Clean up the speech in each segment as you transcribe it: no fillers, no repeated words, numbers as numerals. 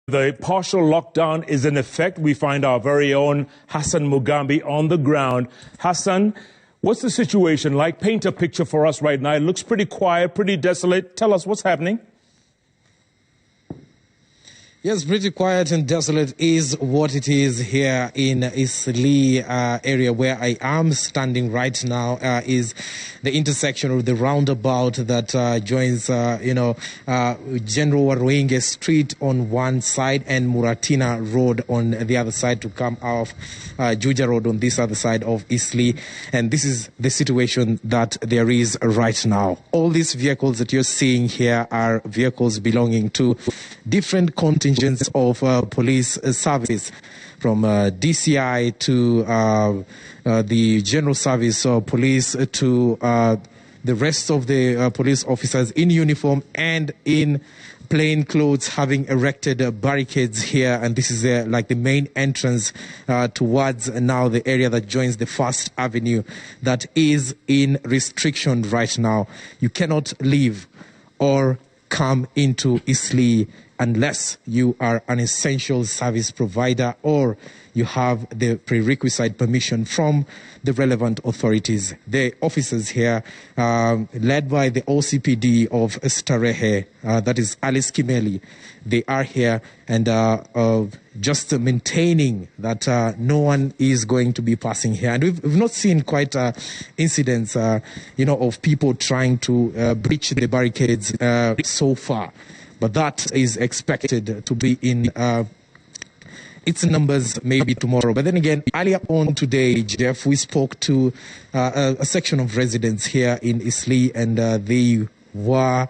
The partial lockdown is in effect. We find our very own Hassan Mugambi on the ground. Hassan, what's the situation like? Paint a picture for us right now. It looks pretty quiet, pretty desolate. Tell us what's happening. Yes, pretty quiet and desolate is what it is here in Eastleigh area where I am standing right now. Is the intersection of the roundabout that joins, General Waruenge Street on one side and Muratina Road on the other side to come off Juja Road on this other side of Eastleigh. And this is the situation that there is right now. All these vehicles that you're seeing here are vehicles belonging to different contingents of police service, from DCI to the General Service Police to the rest of the police officers in uniform and in plain clothes, having erected barricades here. And this is like the main entrance towards now the area that joins the First Avenue that is in restriction right now. You cannot leave or come into Eastleigh unless you are an essential service provider or you have the prerequisite permission from the relevant authorities. The officers here, led by the OCPD of Starehe, that is Alice Kimeli, they are here and just maintaining that no one is going to be passing here. And we've not seen quite incidents, of people trying to breach the barricades so far. But that is expected to be in its numbers maybe tomorrow. But then again, earlier on today, Jeff, we spoke to a section of residents here in Eastleigh, and they were,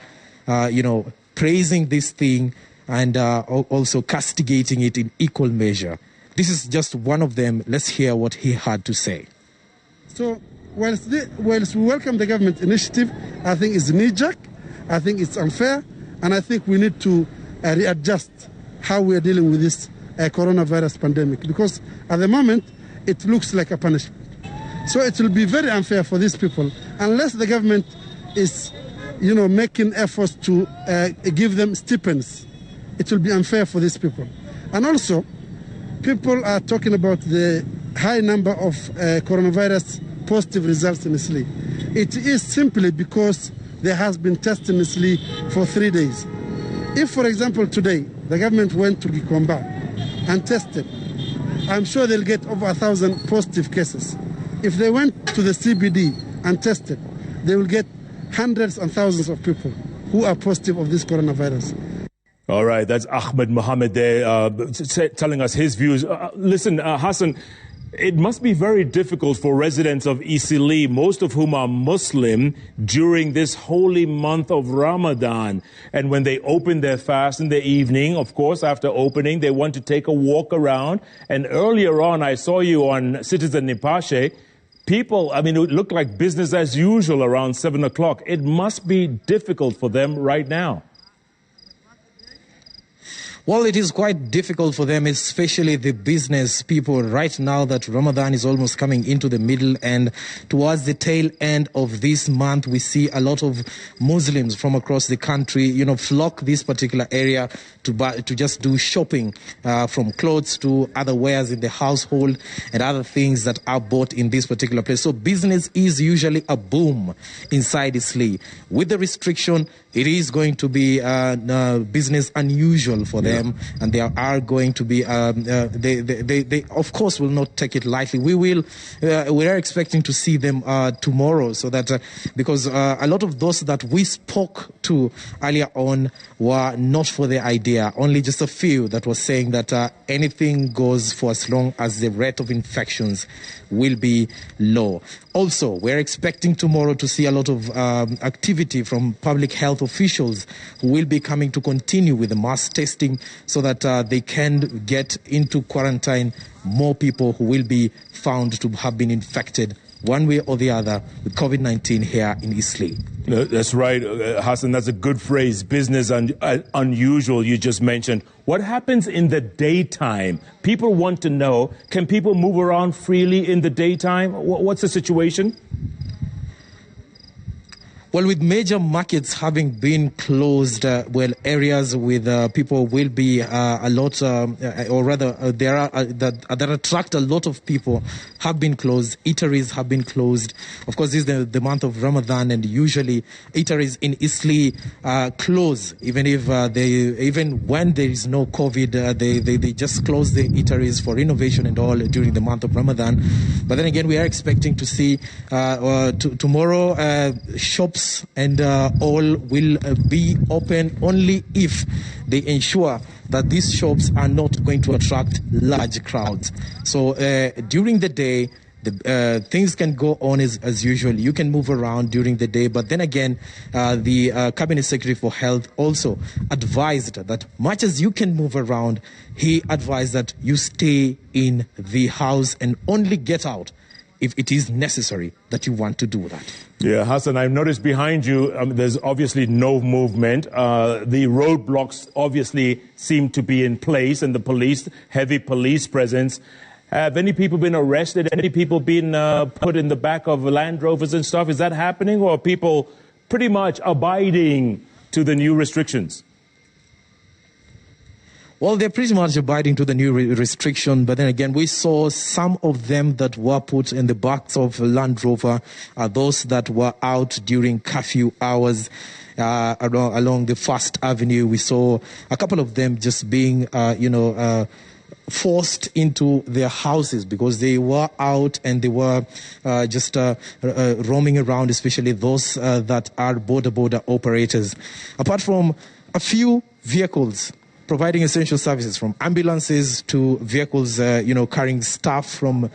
praising this thing and also castigating it in equal measure. This is just one of them. Let's hear what he had to say. So, whilst we welcome the government initiative, I think it's knee-jerk, I think it's unfair, and I think we need to readjust how we are dealing with this coronavirus pandemic, because at the moment it looks like a punishment. So it will be very unfair for these people unless the government is, making efforts to give them stipends. It will be unfair for these people. And also, people are talking about the high number of coronavirus positive results in Eastleigh. It is simply because there has been testing in Eastleigh for 3 days. If, for example, today the government went to Gikomba and tested, I'm sure they'll get over 1,000 positive cases. If they went to the CBD and tested, they will get hundreds and thousands of people who are positive of this coronavirus. All right, that's Ahmed Mohammed there telling us his views. Listen, Hassan, it must be very difficult for residents of Eastleigh, most of whom are Muslim, during this holy month of Ramadan. And when they open their fast in the evening, of course, after opening, they want to take a walk around. And earlier on, I saw you on Citizen Nipashe. People, it looked like business as usual around 7 o'clock. It must be difficult for them right now. Well, it is quite difficult for them, especially the business people, right now that Ramadan is almost coming into the middle, and towards the tail end of this month, we see a lot of Muslims from across the country, flock this particular area to just do shopping, from clothes to other wares in the household and other things that are bought in this particular place. So business is usually a boom inside Eastleigh. With the restriction, it is going to be business unusual for them. And they are going to be, they of course will not take it lightly. We are expecting to see them tomorrow, so that because a lot of those that we spoke to earlier on were not for the idea. Only just a few that was saying that anything goes for as long as the rate of infections will be low. Also, we're expecting tomorrow to see a lot of activity from public health officials who will be coming to continue with the mass testing so that they can get into quarantine more people who will be found to have been infected one way or the other with COVID-19 here in Eastleigh. That's right, Hassan. That's a good phrase. Business unusual, you just mentioned. What happens in the daytime? People want to know, can people move around freely in the daytime? What's the situation? Well, with major markets having been closed, areas with people will be a lot, or rather, that attract a lot of people have been closed. Eateries have been closed. Of course, this is the month of Ramadan, and usually eateries in Eastleigh close, even when there is no COVID. They just close the eateries for renovation and all during the month of Ramadan. But then again, we are expecting to see tomorrow shops and all will be open only if they ensure that these shops are not going to attract large crowds. So during the day, things can go on as usual. You can move around during the day, but then again, the Cabinet Secretary for Health also advised that much as you can move around, he advised that you stay in the house and only get out if it is necessary that you want to do that. Yeah, Hassan, I've noticed behind you, there's obviously no movement. The roadblocks obviously seem to be in place, and heavy police presence. Have any people been arrested? Any people been put in the back of Land Rovers and stuff? Is that happening, or are people pretty much abiding to the new restrictions? Well, they're pretty much abiding to the new restriction, but then again, we saw some of them that were put in the backs of Land Rover, those that were out during curfew hours along the First Avenue. We saw a couple of them just being, forced into their houses because they were out and they were just roaming around, especially those that are border operators. Apart from a few vehicles providing essential services, from ambulances to vehicles, carrying staff from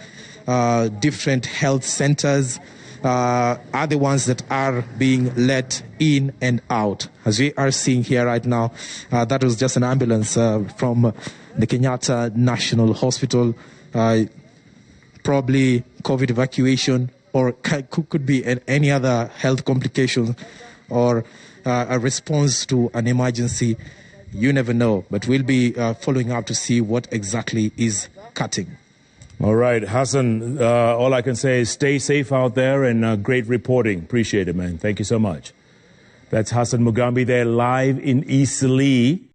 different health centers, are the ones that are being let in and out. As we are seeing here right now, that was just an ambulance from the Kenyatta National Hospital, probably COVID evacuation, or could be any other health complication or a response to an emergency. You never know, but we'll be following up to see what exactly is cutting. All right, Hassan, all I can say is stay safe out there, and great reporting. Appreciate it, man. Thank you so much. That's Hassan Mugambi there live in Eastleigh.